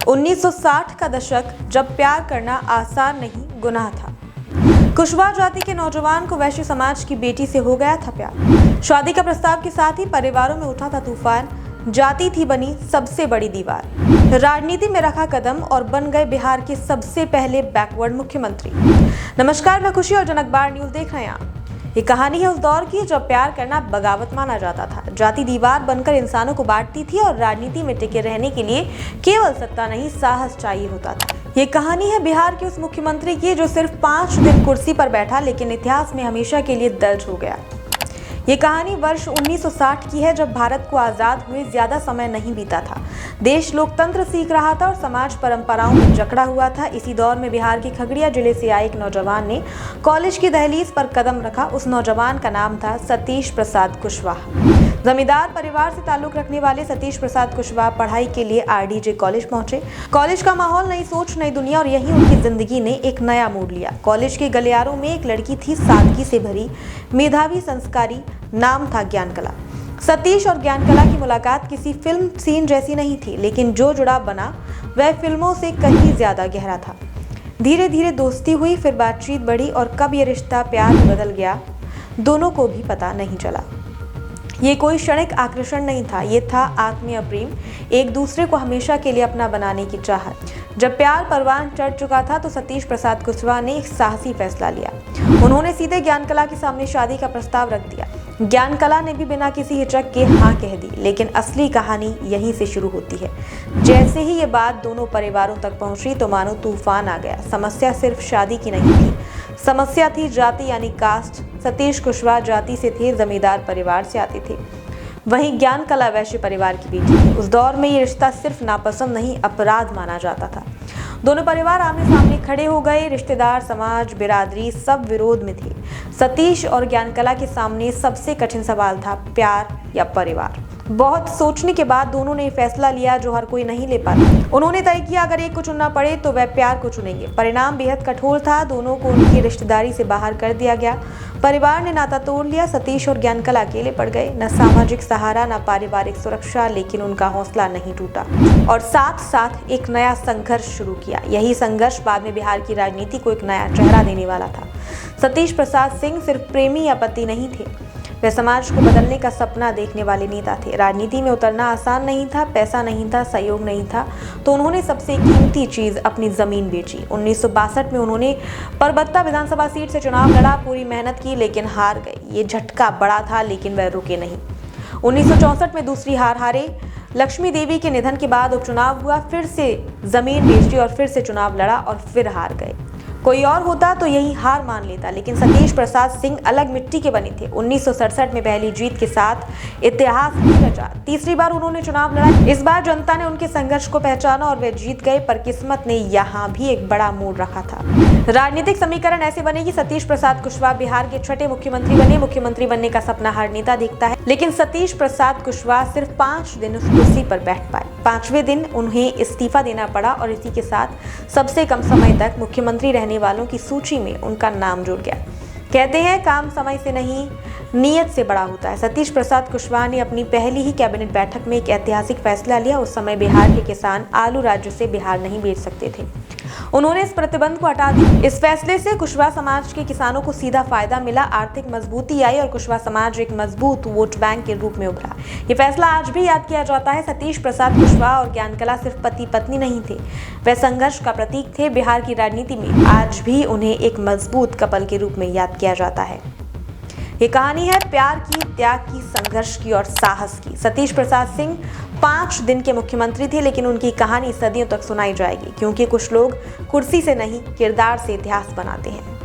1960 का दशक, जब प्यार करना आसान नहीं गुनाह था। कुशवाहा जाति के नौजवान को वैश्य समाज की बेटी से हो गया था प्यार। शादी का प्रस्ताव के साथ ही परिवारों में उठा था तूफान। जाति थी बनी सबसे बड़ी दीवार। राजनीति में रखा कदम और बन गए बिहार के सबसे पहले बैकवर्ड मुख्यमंत्री। नमस्कार, मैं खुशी और जनकबार न्यूज देख रहे हैं आप। ये कहानी है उस दौर की जब प्यार करना बगावत माना जाता था। जाति दीवार बनकर इंसानों को बांटती थी और राजनीति में टिके रहने के लिए केवल सत्ता नहीं, साहस चाहिए होता था। ये कहानी है बिहार के उस मुख्यमंत्री की जो सिर्फ 5 दिन कुर्सी पर बैठा, लेकिन इतिहास में हमेशा के लिए दर्ज हो गया। ये कहानी वर्ष 1960 की है, जब भारत को आजाद हुए ज्यादा समय नहीं बीता था। देश लोकतंत्र सीख रहा था और समाज परंपराओं में जकड़ा हुआ था। इसी दौर में बिहार के खगड़िया जिले से आए एक नौजवान ने कॉलेज की दहलीज पर कदम रखा। उस नौजवान का नाम था सतीश प्रसाद कुशवाहा। जमींदार परिवार से ताल्लुक रखने वाले सतीश प्रसाद कुशवाहा पढ़ाई के लिए आरडीजे कॉलेज पहुंचे। कॉलेज का माहौल, नई सोच, नई दुनिया, और यहीं उनकी जिंदगी ने एक नया मोड़ लिया। कॉलेज के गलियारों में एक लड़की थी, सादगी से भरी, मेधावी, संस्कारी, नाम था ज्ञानकला। सतीश और ज्ञानकला की मुलाकात किसी फिल्म सीन जैसी नहीं थी, लेकिन जो जुड़ाव बना वह फिल्मों से कहीं ज्यादा गहरा था। धीरे धीरे दोस्ती हुई, फिर बातचीत बढ़ी और कब ये रिश्ता प्यार में बदल गया, दोनों को भी पता नहीं चला। ये कोई क्षणिक आकर्षण नहीं था, ये था आत्मीय प्रेम, एक दूसरे को हमेशा के लिए अपना बनाने की चाहत। जब प्यार परवान चढ़ चुका था तो सतीश प्रसाद कुशवाहा ने एक साहसी फैसला लिया। उन्होंने सीधे ज्ञानकला के सामने शादी का प्रस्ताव रख दिया। ज्ञानकला ने भी बिना किसी हिचक के हाँ कह दी, लेकिन असली कहानी यहीं से शुरू होती है। जैसे ही ये बात दोनों परिवारों तक पहुंची तो मानो तूफान आ गया। समस्या सिर्फ शादी की नहीं थी, समस्या थी जाति यानी कास्ट। सतीश कुशवाहा जाति से थे, जमींदार परिवार से आते थे, वहीं ज्ञानकला वैश्य परिवार की बेटी थी। उस दौर में ये रिश्ता सिर्फ नापसंद नहीं, अपराध माना जाता था। दोनों परिवार आमने सामने खड़े हो गए। रिश्तेदार, समाज, बिरादरी सब विरोध में थे। सतीश और ज्ञानकला के सामने सबसे कठिन सवाल था, प्यार या परिवार। बहुत सोचने के बाद दोनों ने फैसला लिया जो हर कोई नहीं ले पाता। उन्होंने तय किया, अगर एक को चुनना पड़े तो वह प्यार को चुनेंगे। परिणाम बेहद कठोर था, दोनों को उनकी रिश्तेदारी से बाहर कर दिया गया। परिवार ने नाता तोड़ लिया। सतीश और ज्ञानकला अकेले पड़ गए, न सामाजिक सहारा, न पारिवारिक सुरक्षा, लेकिन उनका हौसला नहीं टूटा और साथ साथ एक नया संघर्ष शुरू किया। यही संघर्ष बाद में बिहार की राजनीति को एक नया चेहरा देने वाला था। सतीश प्रसाद सिंह सिर्फ प्रेमी या पति नहीं थे, वे समाज को बदलने का सपना देखने वाले नेता थे। राजनीति में उतरना आसान नहीं था, पैसा नहीं था, सहयोग नहीं था, तो उन्होंने सबसे कीमती चीज अपनी जमीन बेची। 1962 में उन्होंने परबत्ता विधानसभा सीट से चुनाव लड़ा, पूरी मेहनत की, लेकिन हार गए। ये झटका बड़ा था, लेकिन वह रुके नहीं। 1964 में दूसरी हार हारे। लक्ष्मी देवी के निधन के बाद उपचुनाव हुआ, फिर से जमीन बेची और फिर से चुनाव लड़ा और फिर हार गए। कोई और होता तो यही हार मान लेता, लेकिन सतीश प्रसाद सिंह अलग मिट्टी के बने थे। 1967 में पहली जीत के साथ इतिहास रचा। तीसरी बार उन्होंने चुनाव लड़ा। इस बार जनता ने उनके संघर्ष को पहचाना और वे जीत गए, पर किस्मत ने यहाँ भी एक बड़ा मोड़ रखा था। राजनीतिक समीकरण ऐसे बने कि सतीश प्रसाद कुशवाहा बिहार के छठे मुख्यमंत्री बने। मुख्यमंत्री बनने का सपना हर नेता देखता है, लेकिन सतीश प्रसाद कुशवाहा सिर्फ 5 दिन उस कुर्सी पर बैठ पाए। 5वें दिन उन्हें इस्तीफा देना पड़ा और इसी के साथ सबसे कम समय तक मुख्यमंत्री रहने वालों की सूची में उनका नाम जुड़ गया। कहते हैं काम समय से नहीं, नीयत से बड़ा होता है। सतीश प्रसाद कुशवाहा ने अपनी पहली ही कैबिनेट बैठक में एक ऐतिहासिक फैसला लिया। उस समय बिहार के किसान आलू राज्य से बिहार नहीं बेच सकते थे। उन्होंने इस प्रतिबंध को हटा दिया। इस फैसले से कुशवाहा समाज के किसानों को सीधा फायदा मिला, आर्थिक मजबूती आई और कुशवाहा समाज एक मजबूत वोट बैंक के रूप में उभरा। ये फैसला आज भी याद किया जाता है। सतीश प्रसाद कुशवाहा और ज्ञानकला सिर्फ पति पत्नी नहीं थे, वे संघर्ष का प्रतीक थे। बिहार की राजनीति में आज भी उन्हें एक मजबूत कपल के रूप में याद किया जाता है। ये कहानी है प्यार की, त्याग की, संघर्ष की और साहस की। सतीश प्रसाद सिंह 5 दिन के मुख्यमंत्री थे, लेकिन उनकी कहानी सदियों तक सुनाई जाएगी, क्योंकि कुछ लोग कुर्सी से नहीं, किरदार से इतिहास बनाते हैं।